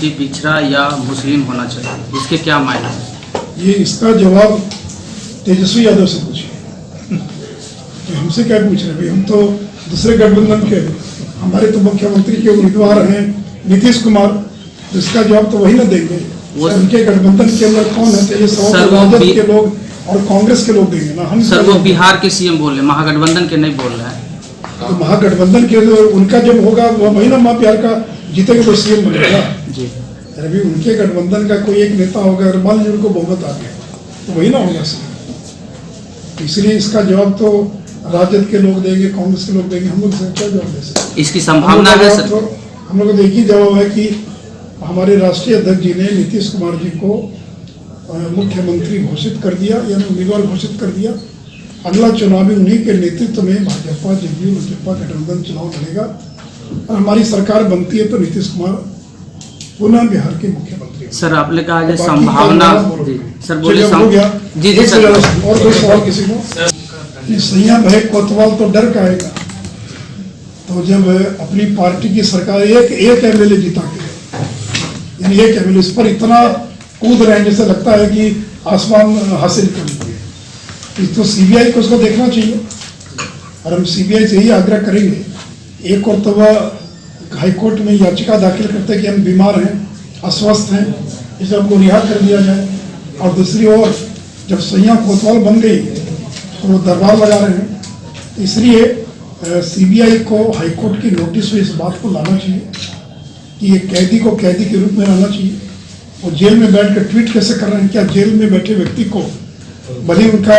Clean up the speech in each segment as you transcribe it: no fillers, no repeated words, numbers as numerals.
ST पिछड़ा या मुस्लिम होना चाहिए, इसके क्या मायने हैं? ये इसका जवाब तेजस्वी यादव से पूछिए। तो हमसे क्या पूछ रहे हैं भाई, हम तो दूसरे गठबंधन के, हमारे तो मुख्यमंत्री के उम्मीदवार हैं नीतीश कुमार, तो इसका जवाब तो वही ना देंगे। उनके गठबंधन के अंदर कौन है, तो ये राजद के लोग और कांग्रेस के लोग देंगे ना। हम सर वो बिहार के सीएम बोल रहे, महागठबंधन के नहीं बोल रहे हैं। तो महागठबंधन के उनका जब होगा वो वही ना, माँ प्यार का जीतेगा तो सीएम बनेगा जी। अभी उनके गठबंधन का कोई एक नेता होगा, अगर मान लीजिए उनको बहुमत आ गया तो वही ना होगा सीएम। इसलिए इसका जवाब तो राजद के लोग देंगे, कांग्रेस के लोग देंगे, हम लोग से क्या जवाब दे सकते? इसकी संभावना है सर? तो हम लोग का एक ही जवाब है कि हमारे राष्ट्रीय अध्यक्ष जी ने नीतीश कुमार जी को मुख्यमंत्री घोषित कर दिया, यानी उम्मीदवार घोषित कर दिया। अगला चुनाव भी उन्हीं के नेतृत्व में भाजपा जदयू लोजपा गठबंधन चुनाव लड़ेगा और हमारी सरकार बनती है तो नीतीश कुमार पुनः बिहार के मुख्यमंत्री। सर आपने कहा है संभावना, सर बोलिए। जी जी सर। और कोई सवाल किसी को? संयम है कोतवाल तो डर का आएगा। तो जब अपनी पार्टी की सरकार एक एमएलए जिता के, यानी एक एमएलए, इस पर इतना कूद रहे हैं जैसे लगता है कि आसमान हासिल कर लिए। तो सीबीआई को उसको देखना चाहिए और हम सीबीआई से ही आग्रह करेंगे। एक और तो वह हाईकोर्ट में याचिका दाखिल करते हैं कि हम बीमार हैं, अस्वस्थ हैं, इसे हमको रिहा कर दिया जाए। और दूसरी ओर जब सैया कोतवाल बन गई तो वो दरबार लगा रहे हैं, इसलिए सीबीआई को हाईकोर्ट की नोटिस में इस बात को लाना चाहिए कि ये कैदी को कैदी के रूप में रहना चाहिए। वो जेल में बैठ कर ट्वीट कैसे कर रहे हैं? क्या जेल में बैठे व्यक्ति को भले उनका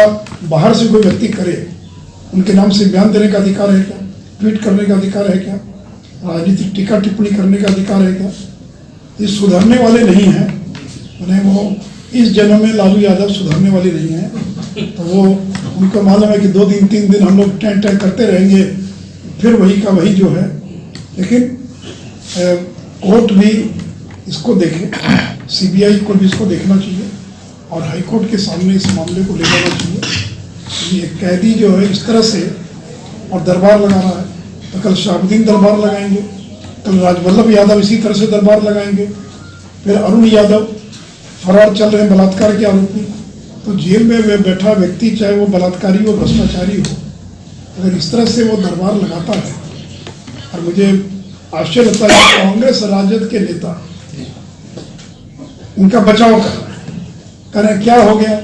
बाहर से कोई व्यक्ति करे, उनके नाम से बयान देने का अधिकार है क्या? ट्वीट करने का अधिकार है क्या? राजनीतिक टीका टिप्पणी करने का अधिकार है क्या? ये सुधरने वाले नहीं हैं। मैंने वो इस जन्म में लालू यादव सुधरने वाले नहीं हैं। तो वो उनको मालूम है कि 2 दिन 3 दिन हम लोग टैं टैं करते रहेंगे, फिर वही का वही जो है। लेकिन कोर्ट भी इसको देखे, सीबीआई को भी इसको देखना चाहिए और हाईकोर्ट के सामने इस मामले को ले जाना चाहिए। ये कैदी जो है इस तरह से और दरबार लगा रहा है, तो कल शाहबुद्दीन दरबार लगाएंगे, कल राजवल्लभ यादव इसी तरह से दरबार लगाएंगे, फिर अरुण यादव फरार चल रहे हैं बलात्कार के आरोपी। तो जेल में बैठा व्यक्ति चाहे वो बलात्कारी हो, भ्रष्टाचारी हो, अगर इस तरह से वो दरबार लगाता है, और मुझे आश्चर्य लगता है कि कांग्रेस राजद के नेता उनका बचाव कर रहे हैं। क्या हो गया?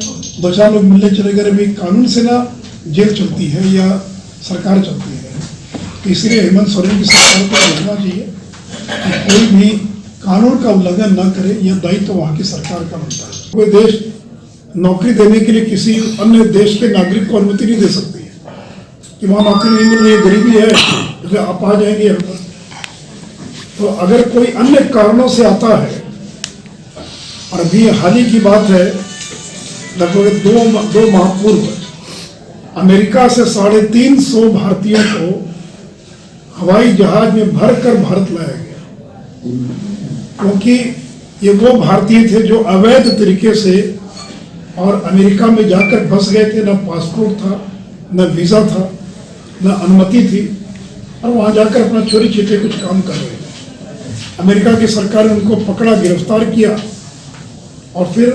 2-4 लोग मिलने चले गए। अभी कानून से ना जेल चलती है या सरकार चलती है। तो इसलिए हेमंत सोरेन की सरकार को देखना चाहिए कि कोई भी कानून का उल्लंघन न करे। यह दायित्व तो वहाँ की सरकार का बनता है। कोई देश नौकरी देने के लिए किसी अन्य देश के नागरिक को अनुमति नहीं दे सकती है कि वहाँ नौकरी नहीं मिल रही है, गरीबी है, तो आप आ जाएंगे यहाँ पर। तो अगर कोई अन्य कारणों से आता है, और अभी हाल ही की बात है, लगभग 2 माह पूर्व अमेरिका से 350 भारतीयों को हवाई जहाज में भरकर भारत लाया गया, क्योंकि ये वो भारतीय थे जो अवैध तरीके से और अमेरिका में जाकर फंस गए थे। न पासपोर्ट था, न वीज़ा था, न अनुमति थी, और वहाँ जाकर अपना चोरी छिपे कुछ काम कर रहे थे। अमेरिका की सरकार ने उनको पकड़ा, गिरफ्तार किया और फिर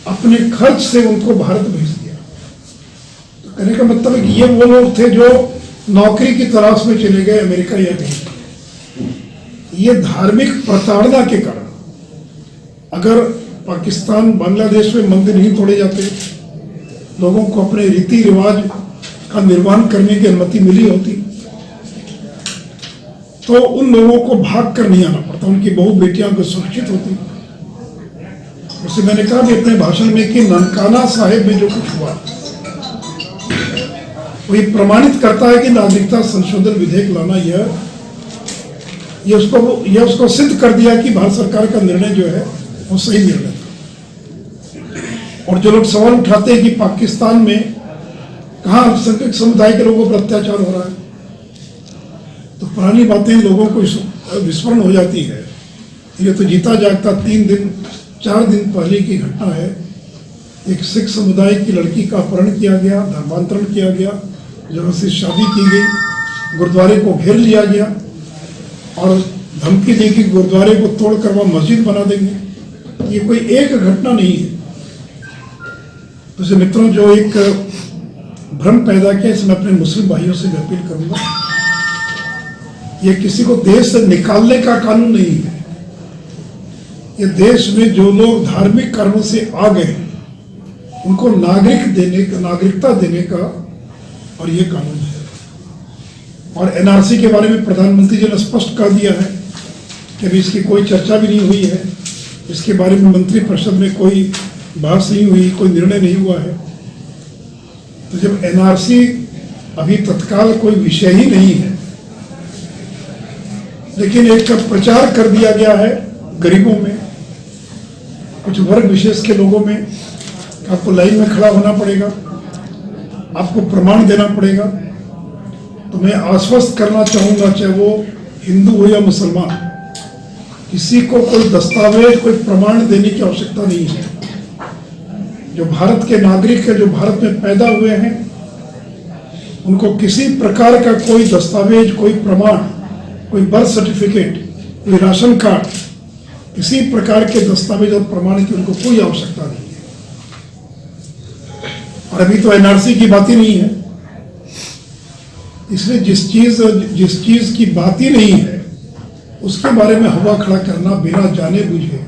अपने खर्च से उनको भारत भेज दिया। तो कहने का मतलब है कि ये वो लोग थे जो नौकरी की तलाश में चले गए अमेरिका या कहीं। ये धार्मिक प्रताड़ना के कारण, अगर पाकिस्तान बांग्लादेश में मंदिर नहीं तोड़े जाते, लोगों को अपने रीति रिवाज का निर्वहन करने की अनुमति मिली होती, तो उन लोगों को भाग कर नहीं आना पड़ता, उनकी बहू बेटियां को सुरक्षित होती। उसे मैंने कहा भी अपने भाषण में कि ननकाना साहिब में जो कुछ हुआ वही प्रमाणित करता है कि नागरिकता संशोधन विधेयक लाना यह उसको सिद्ध कर दिया कि भारत सरकार का निर्णय जो है वो सही निर्णय था। और जो लोग सवाल उठाते हैं कि पाकिस्तान में कहाँ अल्पसंख्यक समुदाय के लोगों पर अत्याचार हो रहा है, तो पुरानी बातें लोगों को विस्मरण हो जाती है। ये तो जीता जागता 4 दिन पहले की घटना है। एक सिख समुदाय की लड़की का अपहरण किया गया, धर्मांतरण किया गया, जब उससे शादी की गई, गुरुद्वारे को घेर लिया गया और धमकी दी कि गुरुद्वारे को तोड़कर वहाँ मस्जिद बना देंगे। ये कोई एक घटना नहीं है। तो मित्रों, जो एक भ्रम पैदा किया, इसमें अपने मुस्लिम भाइयों से मैं अपील करूंगा, ये किसी को देश से निकालने का कानून नहीं है। ये देश में जो लोग धार्मिक कर्मों से आ गए उनको नागरिकता देने का और ये कानून है। और एनआरसी के बारे में प्रधानमंत्री जी ने स्पष्ट कर दिया है कि अभी इसकी कोई चर्चा भी नहीं हुई है, इसके बारे में मंत्रिपरिषद में कोई बहस नहीं हुई, कोई निर्णय नहीं हुआ है। तो जब एनआरसी अभी तत्काल कोई विषय ही नहीं है, लेकिन एक प्रचार कर दिया गया है गरीबों में, कुछ वर्ग विशेष के लोगों में, आपको लाइन में खड़ा होना पड़ेगा, आपको प्रमाण देना पड़ेगा। तो मैं आश्वस्त करना चाहूंगा, चाहे वो हिंदू हो या मुसलमान, किसी को कोई दस्तावेज, कोई प्रमाण देने की आवश्यकता नहीं है। जो भारत के नागरिक है, जो भारत में पैदा हुए हैं, उनको किसी प्रकार का कोई दस्तावेज, कोई प्रमाण, कोई बर्थ सर्टिफिकेट, कोई राशन कार्ड, किसी प्रकार के दस्तावेज और प्रमाण की उनको कोई आवश्यकता नहीं है। और अभी तो एनआरसी की बात ही नहीं है, इसलिए जिस चीज की बात ही नहीं है उसके बारे में हवा खड़ा करना बिना जाने बुझे।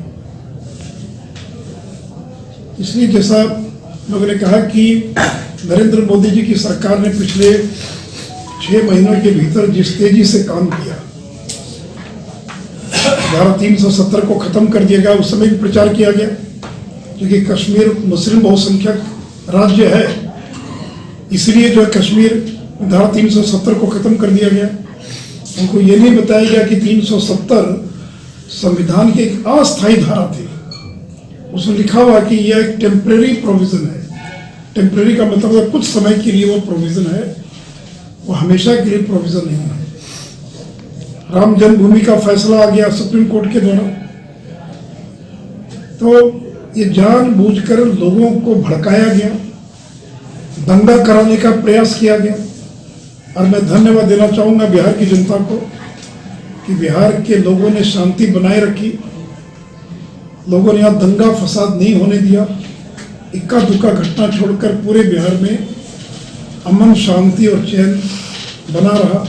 इसलिए जैसा लोगों ने कहा कि नरेंद्र मोदी जी की सरकार ने पिछले 6 महीनों के भीतर जिस तेजी से काम किया, धारा 370 को खत्म कर दिया गया, उस समय भी प्रचार किया गया, क्योंकि कश्मीर मुस्लिम बहुसंख्यक राज्य है, इसलिए जो कश्मीर धारा 370 को खत्म कर दिया गया। उनको ये नहीं बताया गया कि 370 संविधान की एक अस्थायी धारा थी, उसमें लिखा हुआ कि यह एक टेम्परेरी प्रोविजन है। टेम्परेरी का मतलब है कुछ समय के लिए वो प्रोविजन है, वो हमेशा के लिए प्रोविजन नहीं है। राम जन्मभूमि का फैसला आ गया सुप्रीम कोर्ट के द्वारा, तो ये जानबूझकर लोगों को भड़काया गया, दंगा कराने का प्रयास किया गया। और मैं धन्यवाद देना चाहूंगा बिहार की जनता को कि बिहार के लोगों ने शांति बनाए रखी, लोगों ने यहाँ दंगा फसाद नहीं होने दिया। इक्का दुक्का घटना छोड़कर पूरे बिहार में अमन, शांति और चैन बना रहा।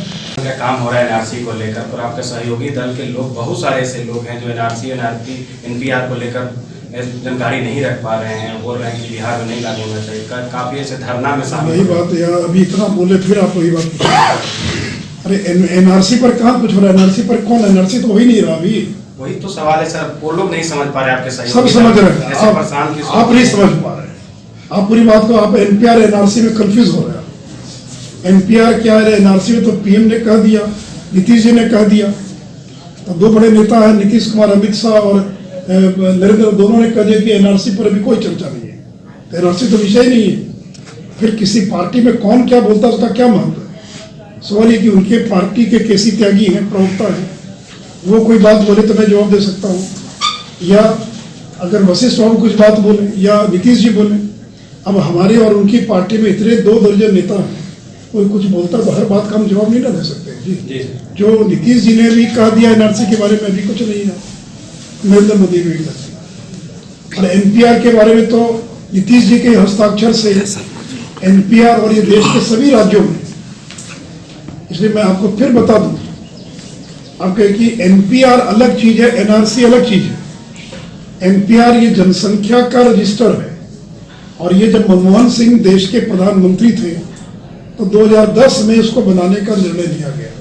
काम हो रहा है एनआरसी को लेकर, पर आपके सहयोगी दल के लोग, बहुत सारे ऐसे लोग हैं जो एनपीआर को लेकर जानकारी नहीं रख पा रहे हैं, बोल रहे हैं कि बिहार में नहीं लागू होना चाहिए। काफी ऐसे धरना में शामिल। वही बात है यार, अभी इतना बोले फिर आप वही बात पूछ। अरे एनआरसी पर कहाँ कुछ हो रहा है? एनआरसी पर कौन? एनआरसी तो हो ही नहीं रहा अभी। वही तो सवाल है सर, वो लोग नहीं समझ पा रहे, आपके सहयोगी सब समझ रहे हैं, आप नहीं समझ पा रहे। आप पूरी बात को, आप एनपीआर एनआरसी में कंफ्यूज हो रहे हैं। एनपीआर क्या है? एनआरसी में तो पीएम ने कह दिया, नीतीश जी ने कह दिया, तो 2 बड़े नेता हैं, नीतीश कुमार, अमित शाह और नरेंद्र, दोनों ने कह दिया कि एनआरसी पर अभी कोई चर्चा नहीं है। तो एनआरसी तो विषय नहीं है। फिर किसी पार्टी में कौन क्या बोलता है उसका क्या महत्व है? सवाल ये कि उनके पार्टी के केसी त्यागी हैं, प्रवक्ता हैं, वो कोई बात बोले तो मैं जवाब दे सकता हूँ, या अगर वशिष्ठ बाबू कुछ बात बोले या नीतीश जी बोले। अब हमारे और उनकी पार्टी में इतने 2 दर्जन नेता हैं, कोई कुछ बोलता तो हर बात का हम जवाब नहीं ना दे सकते जी। जो नीतीश जी ने भी कह दिया एनआरसी के बारे में, अभी कुछ नहीं है, नरेंद्र मोदी भी करते। और एनपीआर के बारे में तो नीतीश जी के हस्ताक्षर से एनपीआर और ये देश के सभी राज्यों में, इसलिए मैं आपको फिर बता दूं, आप कहें कि एनपीआर अलग चीज है, एनआरसी अलग चीज है। एनपीआर ये जनसंख्या का रजिस्टर है, और ये जब मनमोहन सिंह देश के प्रधानमंत्री थे तो 2010 में इसको बनाने का निर्णय लिया गया।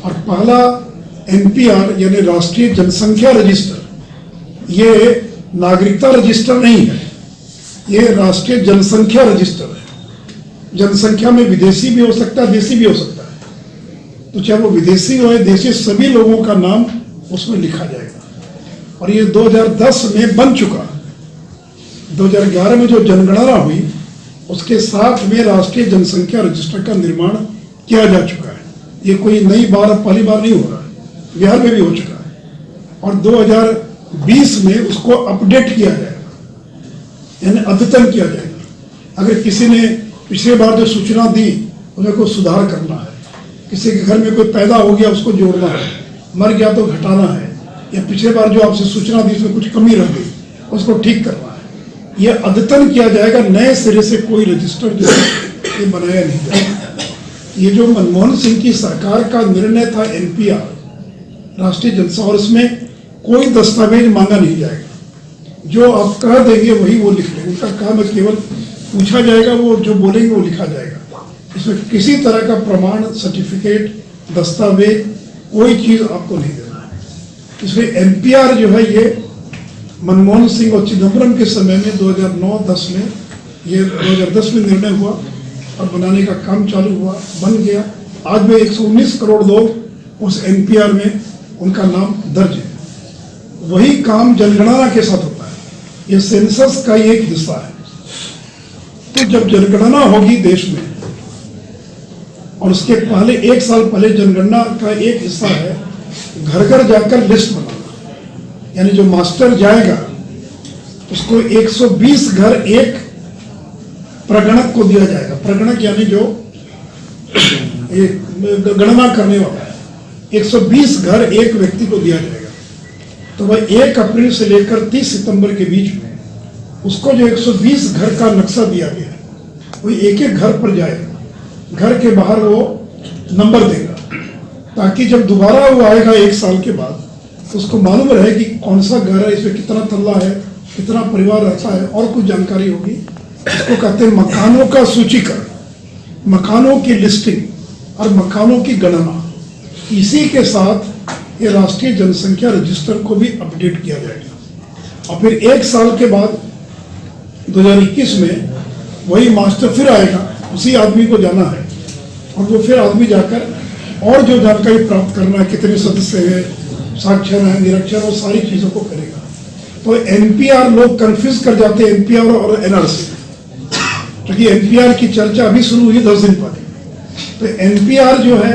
और पहला एनपीआर यानी राष्ट्रीय जनसंख्या रजिस्टर, ये नागरिकता रजिस्टर नहीं है, ये राष्ट्रीय जनसंख्या रजिस्टर है। जनसंख्या में विदेशी भी हो सकता है, देशी भी हो सकता है। तो चाहे वो विदेशी हो या देशी, सभी लोगों का नाम उसमें लिखा जाएगा। और ये 2010 में बन चुका। 2011 में जो जनगणना हुई उसके साथ में राष्ट्रीय जनसंख्या रजिस्टर का निर्माण किया जा चुका है। ये कोई नई बार, पहली बार नहीं हो रहा है, बिहार में भी हो चुका है। और 2020 में उसको अपडेट किया जाएगा, यानी अद्यतन किया जाएगा। अगर किसी ने पिछले बार जो सूचना दी उन्हें कोई सुधार करना है, किसी के घर में कोई पैदा हो गया उसको जोड़ना है, मर गया तो घटाना है, या पिछले बार जो आपसे सूचना दी उसमें कुछ कमी रह गई उसको ठीक करना है। ये अद्यतन किया जाएगा, नए सिरे से कोई रजिस्टर जो है ये बनाया नहीं जाएगा। ये जो मनमोहन सिंह की सरकार का निर्णय था NPR, राष्ट्रीय जनसंख्या, और इसमें कोई दस्तावेज मांगा नहीं जाएगा। जो आप कह देंगे वही वो लिख लेंगे, उनका काम है केवल पूछा जाएगा, वो जो बोलेंगे वो लिखा जाएगा। इसमें किसी तरह का प्रमाण, सर्टिफिकेट, दस्तावेज कोई चीज आपको नहीं देना है। इसमें NPR जो है ये मनमोहन सिंह और चिदम्बरम के समय में 2009-10 में, ये 2010 में निर्णय हुआ और बनाने का काम चालू हुआ, बन गया। आज में 119 करोड़ लोग उस NPR में उनका नाम दर्ज है। वही काम जनगणना के साथ होता है, ये सेंसस का एक हिस्सा है। तो जब जनगणना होगी देश में, और उसके पहले 1 साल पहले जनगणना का एक हिस्सा है घर घर जाकर लिस्ट बनाना, यानी जो मास्टर जाएगा उसको 120 घर एक प्रगणक को दिया जाएगा। प्रगणक यानी जो गणना करने वाला है, 120 घर एक व्यक्ति को दिया जाएगा। तो वह 1 अप्रैल से लेकर 30 सितंबर के बीच में उसको जो 120 घर का नक्शा दिया गया है, वो एक एक घर पर जाएगा, घर के बाहर वो नंबर देगा, ताकि जब दोबारा वो आएगा 1 साल के बाद तो उसको मालूम रहे कि कौन सा घर है, इसमें कितना तल्ला है, कितना परिवार रहता है, और कुछ जानकारी होगी। इसको कहते हैं मकानों का सूचीकरण, मकानों की लिस्टिंग और मकानों की गणना। इसी के साथ ये राष्ट्रीय जनसंख्या रजिस्टर को भी अपडेट किया जाएगा। और फिर 1 साल के बाद 2021 में वही मास्टर फिर आएगा, उसी आदमी को जाना है, और वो फिर आदमी जाकर और जो जानकारी प्राप्त करना है, कितने सदस्य हैं, साक्षर है, निरक्षर, वो सारी चीज़ों को करेगा। तो NPR लोग कंफ्यूज कर जाते हैं NPR और NRC, क्योंकि NPR की चर्चा अभी शुरू हुई 10 दिन पहले। तो NPR जो है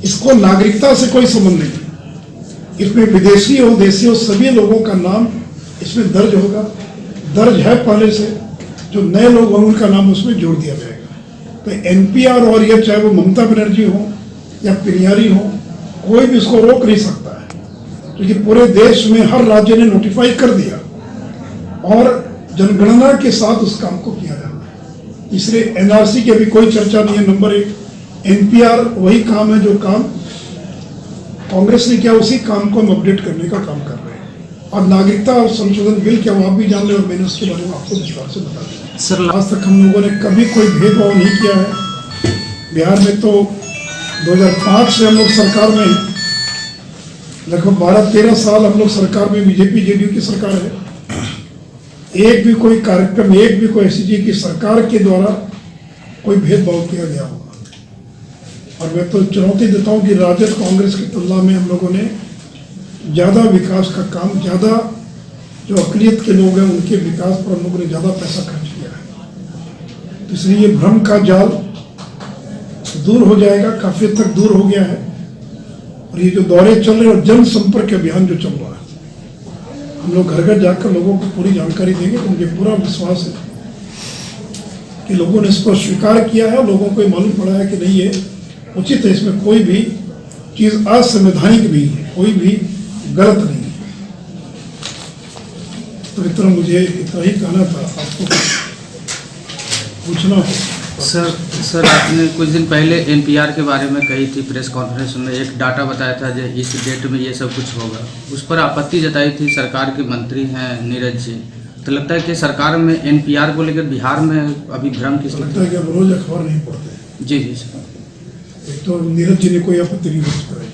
इसको नागरिकता से कोई संबंध नहीं, इसमें विदेशी हो देशी हो सभी लोगों का नाम इसमें दर्ज होगा, दर्ज है पहले से। जो नए लोग होंगे उनका नाम उसमें जोड़ दिया जाएगा। तो NPR और ये चाहे वो ममता बनर्जी हो या पिनियारी हो, कोई भी इसको रोक नहीं सकता है, क्योंकि पूरे देश में हर राज्य ने नोटिफाई कर दिया और जनगणना के साथ उस काम को किया जाना है। इसलिए NRC की अभी कोई चर्चा नहीं है। नंबर 1, NPR वही काम है जो काम कांग्रेस ने किया, उसी काम को हम अपडेट करने का काम कर रहे हैं। और नागरिकता और संशोधन बिल क्या वो आप भी जान रहे, और मैंने उसके बारे में आपको विस्तार से बता दिया। सर, आज तक हम लोगों ने कभी कोई भेदभाव नहीं किया है। बिहार में तो 2005 से हम लोग सरकार में, लगभग 12-13 साल हम लोग सरकार में, BJP JDU की सरकार है। एक भी कोई कार्यक्रम, एक भी कोई ऐसी चीज की सरकार के द्वारा कोई भेदभाव किया गया होगा। और मैं तो चुनौती देता हूँ कि राजद कांग्रेस की तुलना में हम लोगों ने ज़्यादा विकास का काम, ज़्यादा जो अक़लियत के लोग हैं उनके विकास पर हम लोगों ने ज़्यादा पैसा खर्च किया है। तो इसलिए ये भ्रम का जाल दूर हो जाएगा, काफ़ी हद तक दूर हो गया है। और ये जो दौरे चल रहे हैं और जनसंपर्क अभियान जो चल रहा है, हम लोग घर घर जाकर लोगों को पूरी जानकारी देंगे। तो मुझे पूरा विश्वास है कि लोगों ने इसको स्वीकार किया है, लोगों को मालूम पड़ा है कि नहीं ये उचित है, इसमें कोई भी चीज़ असंवैधानिक नहीं है, कोई भी गलत नहीं है। तो इतना मुझे इतना ही कहना था, आपको पूछना हो। सर आपने कुछ दिन पहले NPR के बारे में कही थी प्रेस कॉन्फ्रेंस में, एक डाटा बताया था जो इस डेट में ये सब कुछ होगा, उस पर आपत्ति जताई थी सरकार के मंत्री हैं नीरज जी। तो लगता है कि सरकार में NPR को लेकर बिहार में अभी भ्रम किस लगता है कि अब रोज अखबार नहीं पढ़ते। जी जी सर। एक तो नीरज जी ने कोई आपत्ति नहीं व्यक्त कराई,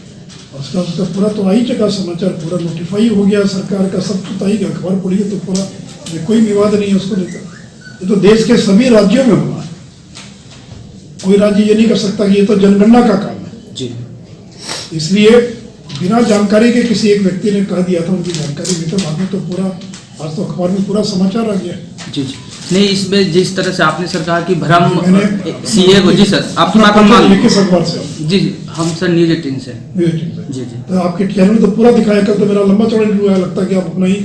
और उसका पूरा तो आ ही चुका समाचार, पूरा नोटिफाई हो गया सरकार का, सब कुछ आ ही गया, अखबार पढ़िए तो पूरा, कोई विवाद नहीं है उसको लेकर। ये तो देश के सभी राज्यों में होना है, कोई राज्य ये नहीं कर सकता कि ये तो जनगणना का काम है जी। इसलिए बिना जानकारी के किसी एक व्यक्ति ने कह दिया था, उनकी जानकारी नहीं, तो बाद में तो पूरा, आज तो अखबार में पूरा समाचार आ गया। जी जी नहीं, इसमें जिस तरह से आपने सरकार की भ्रम CA को, जी सर आपकी बात हम मान किस अखबार से? जी जी हम सर न्यूज 18 से। जी जी। तो आपके चैनल में तो पूरा दिखाया, कल तो मेरा लंबा चौड़ा इंटरव्यू आया, लगता है कि आप अपना ही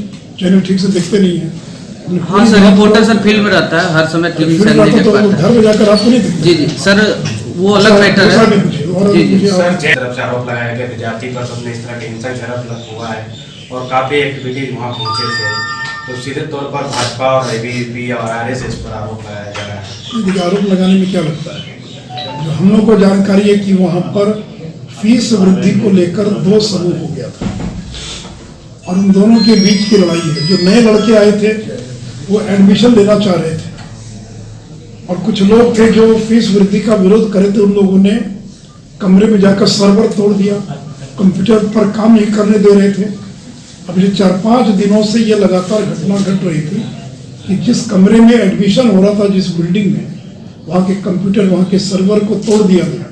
चैनल ठीक से देखते नहीं है। हाँ सर, रिपोर्टर सर फील्ड में रहता है, हर समय टीवी से नहीं देख पाता है। घर में जाकर आपको नहीं दिखता। जी जी सर, वो अलग मैटर दूसरा भी है। पूछिए, और जी, जी, मुझे सर जेल तरफ से आरोप लगाया गया विद्यार्थी परिषद में इस तरह के हिंसक झड़प हुआ है और काफ़ी एक्टिविटीज वहाँ पहुँचे थे, तो सीधे तौर पर भाजपा और ABVP और RSS पर आरोप लगाया जा रहा है। देखिए, आरोप लगाने में क्या लगता है, जो हम लोग को जानकारी है कि वहाँ पर फीस वृद्धि को लेकर दो समूह हो गया था और उन दोनों के बीच की लड़ाई है। जो नए लड़के आए थे वो एडमिशन लेना चाह रहे थे और कुछ लोग थे जो फीस वृद्धि का विरोध करे थे। उन लोगों ने कमरे में जाकर सर्वर तोड़ दिया, कंप्यूटर पर काम नहीं करने दे रहे थे। अभी 4-5 दिनों से ये लगातार घटना घट रही थी कि जिस कमरे में एडमिशन हो रहा था, जिस बिल्डिंग में, वहाँ के कंप्यूटर, वहाँ के सर्वर को तोड़ दिया गया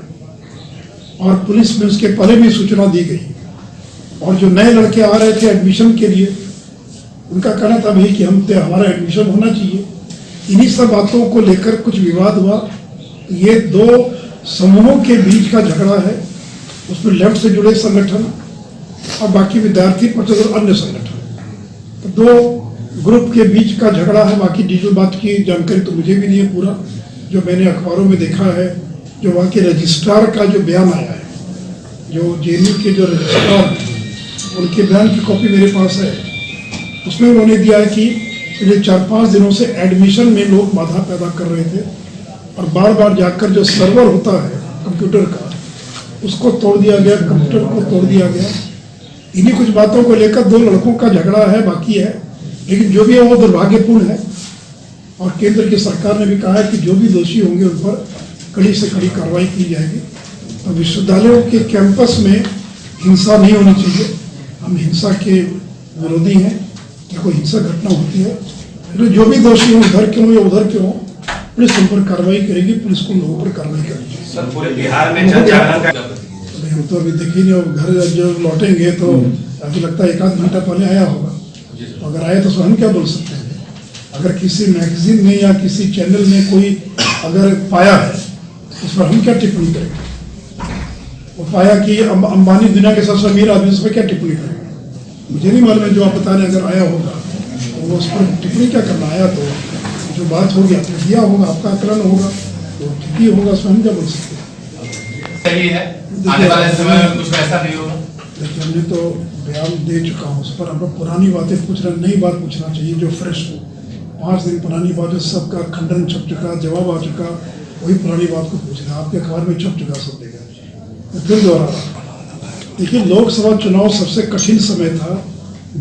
और पुलिस में उसके पहले भी सूचना दी गई। और जो नए लड़के आ रहे थे एडमिशन के लिए, उनका कहना था भाई कि हमारा एडमिशन होना चाहिए। इन्हीं सब बातों को लेकर कुछ विवाद हुआ। ये दो समूहों के बीच का झगड़ा है, उसमें लेफ्ट से जुड़े संगठन और बाकी विद्यार्थी परिषद और अन्य संगठन, तो दो ग्रुप के बीच का झगड़ा है। बाकी डिटेल बात की जानकारी तो मुझे भी नहीं है पूरा, जो मैंने अखबारों में देखा है, जो वहाँ के रजिस्ट्रार का जो बयान आया है, जो JNU के जो रजिस्ट्रार हैं, उनके बयान की कॉपी मेरे पास है। उसमें उन्होंने दिया है कि पिछले 4-5 दिनों से एडमिशन में लोग बाधा पैदा कर रहे थे और बार बार जाकर जो सर्वर होता है कंप्यूटर का, उसको तोड़ दिया गया, कंप्यूटर को तोड़ दिया गया। इन्हीं कुछ बातों को लेकर दो लड़कों का झगड़ा है, बाकी है। लेकिन जो भी है वो दुर्भाग्यपूर्ण है और केंद्र की सरकार ने भी कहा है कि जो भी दोषी होंगे उन पर कड़ी से कड़ी कार्रवाई की जाएगी। तो विश्वविद्यालयों के कैंपस में हिंसा नहीं होनी चाहिए। हम हिंसा के विरोधी हैं कि कोई हिंसक घटना होती है, तो जो भी दोषी हो, उधर के हो या उधर के हो, पुलिस उन पर कार्रवाई करेगी, पुलिस को लोगों पर कार्रवाई करेगी। सर पूरे बिहार में जन जागरण का हम तो अभी देख ही नहीं, घर जो लौटेंगे तो अभी लगता है 1-8 घंटा पहले आया होगा, तो अगर आया तो हम क्या बोल सकते हैं। अगर किसी मैगजीन में या किसी चैनल में कोई अगर पाया है, उस पर हम क्या टिप्पणी करेंगे। वो पाया कि अंबानी दुनिया के सबसे अमीर आदमी, उस पर क्या टिप्पणी करेंगे। मुझे नहीं मालूम है, जो आप बता रहे अगर आया होगा तो वो उस पर टिप्पणी क्या करना। आया तो जो बात होगी आपने किया होगा, आपका आकलन होगा, तो ठीक ही होगा, उसमें हम क्या बोल सकते हैं। सही है, आने वाले समय में कुछ वैसा नहीं होगा। देखिए, हमने तो बयान दे चुका हूँ, उस पर हम लोग पुरानी बातें पूछ रहे हैं, नई बात पूछना चाहिए जो फ्रेश हो। 5 दिन पुरानी बात, जो सबका खंडन छप चुका, जवाब आ चुका, वही पुरानी बात को पूछ रहे हैं। आपके अखबार में छप चुका सब देगा, तो फिर दोहरा रहा। देखिए, लोकसभा चुनाव सबसे कठिन समय था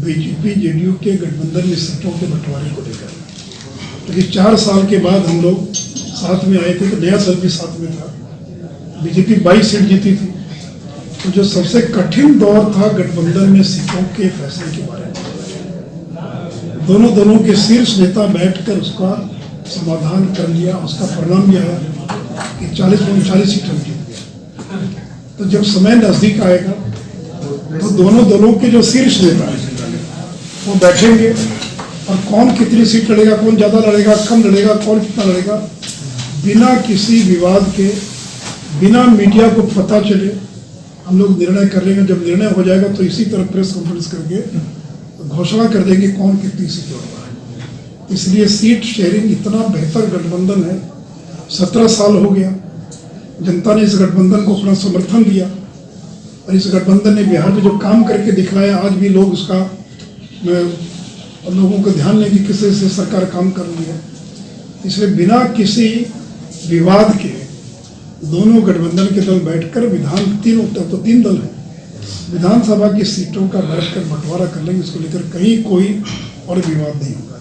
BJP JDU के गठबंधन में सीटों के बंटवारे को लेकर। लेकिन 4 साल के बाद हम लोग साथ में आए थे, तो नया दल भी साथ में था। BJP 22 सीट जीती थी। तो जो सबसे कठिन दौर था गठबंधन में सीटों के फैसले के बारे में, दोनों दलों के शीर्ष नेता बैठकर उसका समाधान कर लिया। उसका परिणाम यह है कि 40-39 सीट हम जीत गए। तो जब समय नजदीक आएगा तो दोनों दलों के जो शीर्ष नेता हैं वो बैठेंगे और कौन कितनी सीट लड़ेगा, कौन ज़्यादा लड़ेगा, कम लड़ेगा, कौन कितना लड़ेगा, बिना किसी विवाद के, बिना मीडिया को पता चले हम लोग निर्णय कर लेंगे। जब निर्णय हो जाएगा तो इसी तरह प्रेस कॉन्फ्रेंस करके घोषणा कर देंगे कौन कितनी सीट लड़ रहा है। इसलिए सीट शेयरिंग इतना बेहतर गठबंधन है। 17 साल हो गया, जनता ने इस गठबंधन को अपना समर्थन दिया और इस गठबंधन ने बिहार में जो काम करके दिखाया, आज भी लोग उसका लोगों को ध्यान लें कि किस से सरकार काम कर रही है। इसलिए बिना किसी विवाद के दोनों गठबंधन के दल बैठकर तीन दल हैं, विधानसभा की सीटों का बैठकर बंटवारा कर लेंगे। इसको लेकर कहीं कोई और विवाद नहीं होगा।